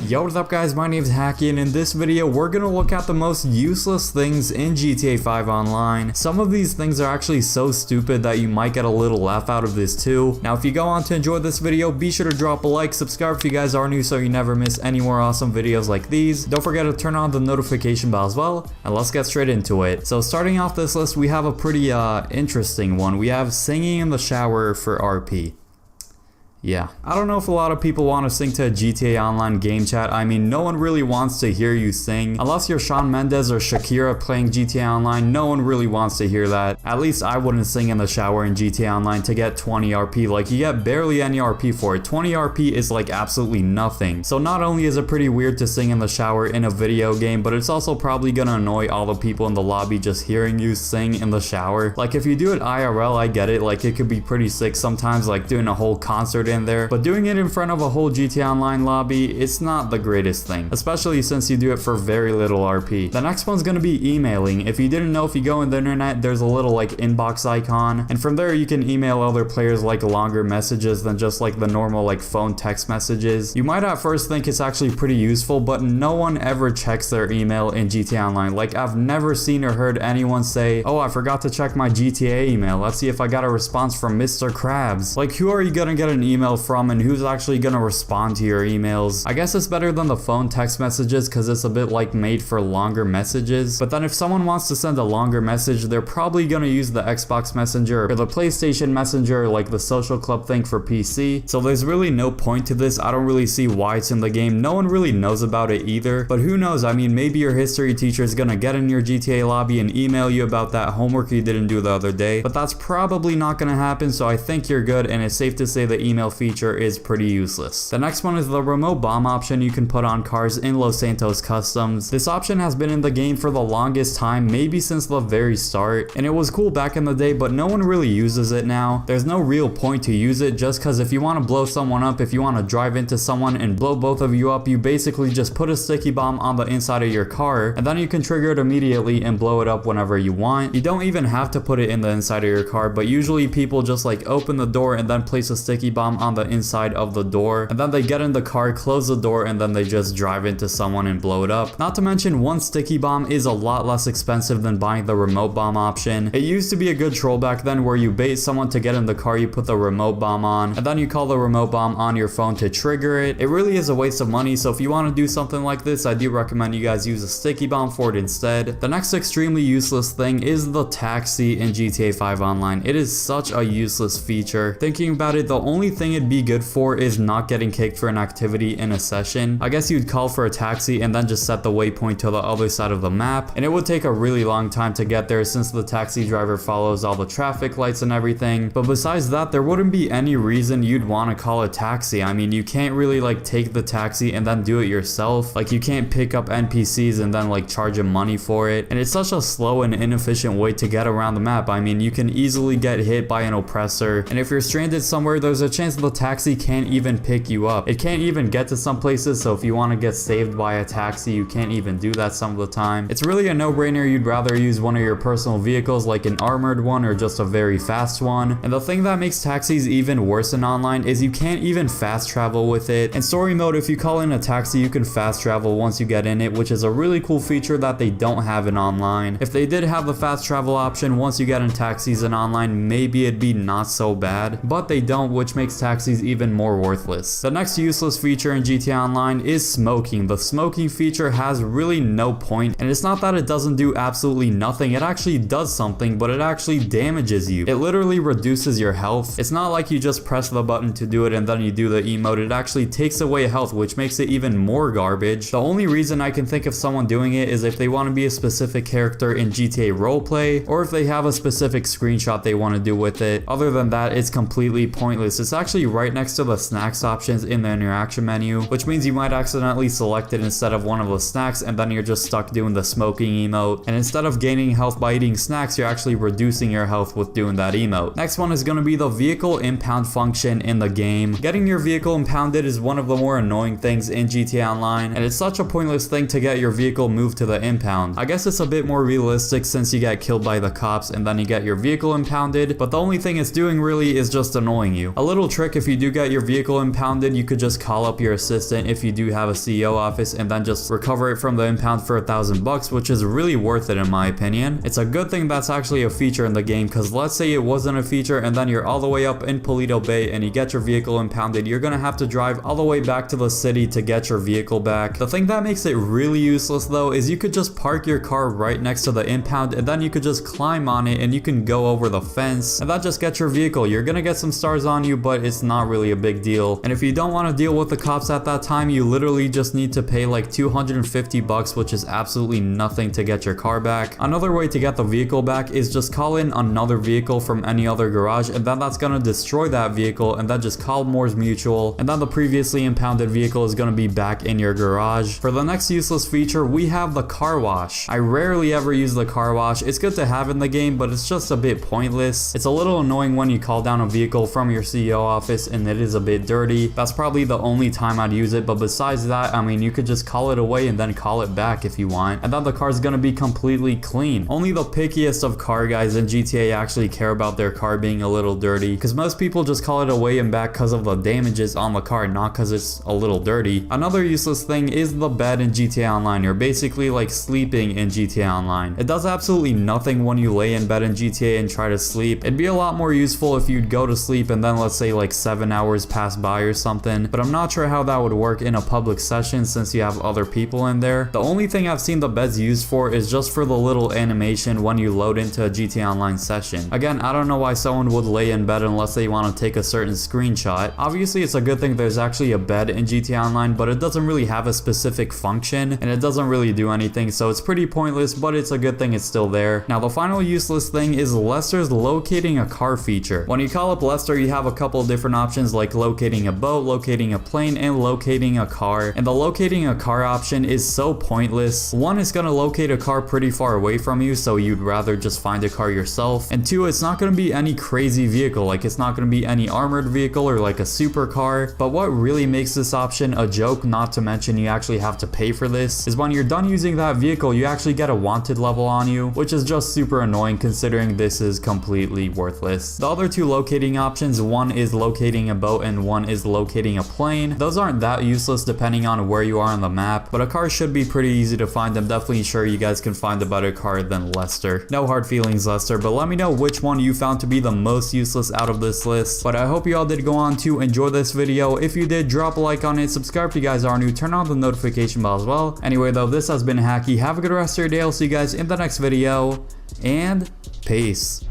Yo, what's up guys, my name is Hakiii, and in this video we're gonna look at the most useless things in GTA 5 Online. Some of these things are actually so stupid that you might get a little laugh out of this too. Now if you go on to enjoy this video, be sure to drop a like, subscribe if you guys are new so you never miss any more awesome videos like these. Don't forget to turn on the notification bell as well, and let's get straight into it. So starting off this list, we have a pretty interesting one. We have singing in the shower for RP. Yeah, I don't know if a lot of people want to sing to a GTA Online game chat. I mean, no one really wants to hear you sing. Unless you're Shawn Mendes or Shakira playing GTA Online, no one really wants to hear that. At least I wouldn't sing in the shower in GTA Online to get 20 RP. Like, you get barely any RP for it. 20 RP is like absolutely nothing. So not only is it pretty weird to sing in the shower in a video game, but it's also probably gonna annoy all the people in the lobby just hearing you sing in the shower. Like, if you do it IRL, I get it. Like, it could be pretty sick sometimes, like doing a whole concert in there, but doing it in front of a whole GTA Online lobby, it's not the greatest thing, especially since you do it for very little RP. The next one's gonna be emailing. If you didn't know, if you go on the internet, there's a little like inbox icon, and from there you can email other players like longer messages than just like the normal like phone text messages. You might at first think it's actually pretty useful, but no one ever checks their email in GTA Online. Like, I've never seen or heard anyone say, oh, I forgot to check my GTA email, let's see if I got a response from Mr. Krabs. Like, who are you gonna get an email from, and who's actually gonna respond to your emails? I guess it's better than the phone text messages because it's a bit like made for longer messages. But then if someone wants to send a longer message, they're probably gonna use the Xbox Messenger or the PlayStation Messenger, like the social club thing for PC. So there's really no point to this. I don't really see why it's in the game. No one really knows about it either. But who knows? I mean, maybe your history teacher is gonna get in your GTA lobby and email you about that homework you didn't do the other day. But that's probably not gonna happen, so I think you're good, and it's safe to say the email feature is pretty useless. The next one is the remote bomb option you can put on cars in Los Santos Customs. This option has been in the game for the longest time, maybe since the very start, and it was cool back in the day, but no one really uses it now. There's no real point to use it, just because if you want to blow someone up, if you want to drive into someone and blow both of you up, you basically just put a sticky bomb on the inside of your car, and then you can trigger it immediately and blow it up whenever you want. You don't even have to put it in the inside of your car, but usually people just like open the door and then place a sticky bomb on the inside of the door, and then they get in the car, close the door, and then they just drive into someone and blow it up. Not to mention, one sticky bomb is a lot less expensive than buying the remote bomb option. It used to be a good troll back then where you bait someone to get in the car, you put the remote bomb on, and then you call the remote bomb on your phone to trigger it. It really is a waste of money, so if you want to do something like this, I do recommend you guys use a sticky bomb for it instead. The next extremely useless thing is the taxi in GTA 5 Online. It is such a useless feature. Thinking about it, the only thing it'd be good for is not getting kicked for an activity in a session. I guess you'd call for a taxi and then just set the waypoint to the other side of the map, and it would take a really long time to get there since the taxi driver follows all the traffic lights and everything. But besides that, there wouldn't be any reason you'd want to call a taxi. I mean, you can't really like take the taxi and then do it yourself. Like, you can't pick up NPCs and then like charge them money for it, and it's such a slow and inefficient way to get around the map. I mean, you can easily get hit by an oppressor, and if you're stranded somewhere, there's a chance the taxi can't even pick you up. It can't even get to some places, so if you want to get saved by a taxi, you can't even do that some of the time. It's really a no-brainer. You'd rather use one of your personal vehicles, like an armored one or just a very fast one. And the thing that makes taxis even worse in online is you can't even fast travel with it. In story mode, if you call in a taxi, you can fast travel once you get in it, which is a really cool feature that they don't have in online. If they did have the fast travel option once you get in taxis in online, maybe it'd be not so bad, but they don't, which makes taxis even more worthless. The next useless feature in GTA Online is smoking. The smoking feature has really no point, and it's not that it doesn't do absolutely nothing. It actually does something, but it actually damages you. It literally reduces your health. It's not like you just press the button to do it and then you do the emote. It actually takes away health, which makes it even more garbage. The only reason I can think of someone doing it is if they want to be a specific character in GTA roleplay, or if they have a specific screenshot they want to do with it. Other than that, it's completely pointless. It's actually right next to the snacks options in the interaction menu, which means you might accidentally select it instead of one of the snacks, and then you're just stuck doing the smoking emote. And instead of gaining health by eating snacks, you're actually reducing your health with doing that emote. Next one is going to be the vehicle impound function in the game. Getting your vehicle impounded is one of the more annoying things in GTA Online, and it's such a pointless thing to get your vehicle moved to the impound. I guess it's a bit more realistic since you get killed by the cops and then you get your vehicle impounded, but the only thing it's doing really is just annoying you. A little trick trick, if you do get your vehicle impounded, you could just call up your assistant if you do have a CEO office and then just recover it from the impound for $1,000, which is really worth it in my opinion. It's a good thing that's actually a feature in the game, because let's say it wasn't a feature and then you're all the way up in Paleto Bay and you get your vehicle impounded, you're gonna have to drive all the way back to the city to get your vehicle back. The thing that makes it really useless though is you could just park your car right next to the impound and then you could just climb on it and you can go over the fence and that just gets your vehicle. You're gonna get some stars on you, but it's not really a big deal. And if you don't want to deal with the cops at that time, you literally just need to pay like $250, which is absolutely nothing to get your car back. Another way to get the vehicle back is just call in another vehicle from any other garage, and then that's gonna destroy that vehicle, and then just call Moore's Mutual, and then the previously impounded vehicle is gonna be back in your garage. For the next useless feature, we have the car wash. I rarely ever use the car wash. It's good to have in the game, but it's just a bit pointless. It's a little annoying when you call down a vehicle from your CEO office and it is a bit dirty. That's probably the only time I'd use it, but besides that, I mean, you could just call it away and then call it back if you want, and then the car's gonna be completely clean. Only the pickiest of car guys in GTA actually care about their car being a little dirty, because most people just call it away and back because of the damages on the car, not because it's a little dirty. Another useless thing is the bed in GTA Online. You're basically like sleeping in GTA Online. It does absolutely nothing when you lay in bed in GTA and try to sleep. It'd be a lot more useful if you'd go to sleep and then let's say like 7 hours pass by or something, but I'm not sure how that would work in a public session since you have other people in there. The only thing I've seen the beds used for is just for the little animation when you load into a GTA Online session. Again, I don't know why someone would lay in bed unless they want to take a certain screenshot. Obviously, it's a good thing there's actually a bed in GTA Online, but it doesn't really have a specific function and it doesn't really do anything, so it's pretty pointless, but it's a good thing it's still there. Now, the final useless thing is Lester's locating a car feature. When you call up Lester, you have a couple of different options like locating a boat, locating a plane, and locating a car. And the locating a car option is so pointless. One, it's gonna locate a car pretty far away from you, so you'd rather just find a car yourself. And two, it's not gonna be any crazy vehicle, like it's not gonna be any armored vehicle or like a supercar. But what really makes this option a joke, not to mention you actually have to pay for this, is when you're done using that vehicle, you actually get a wanted level on you, which is just super annoying considering this is completely worthless. The other two locating options, one is locating a boat and one is locating a plane. Those aren't that useless depending on where you are on the map, but a car should be pretty easy to find. I'm definitely sure you guys can find a better car than Lester. No hard feelings, Lester, but let me know which one you found to be the most useless out of this list. But I hope you all did go on to enjoy this video. If you did, drop a like on it, subscribe if you guys are new, turn on the notification bell as well. Anyway though, this has been Hakiii. Have a good rest of your day. I'll see you guys in the next video, and peace.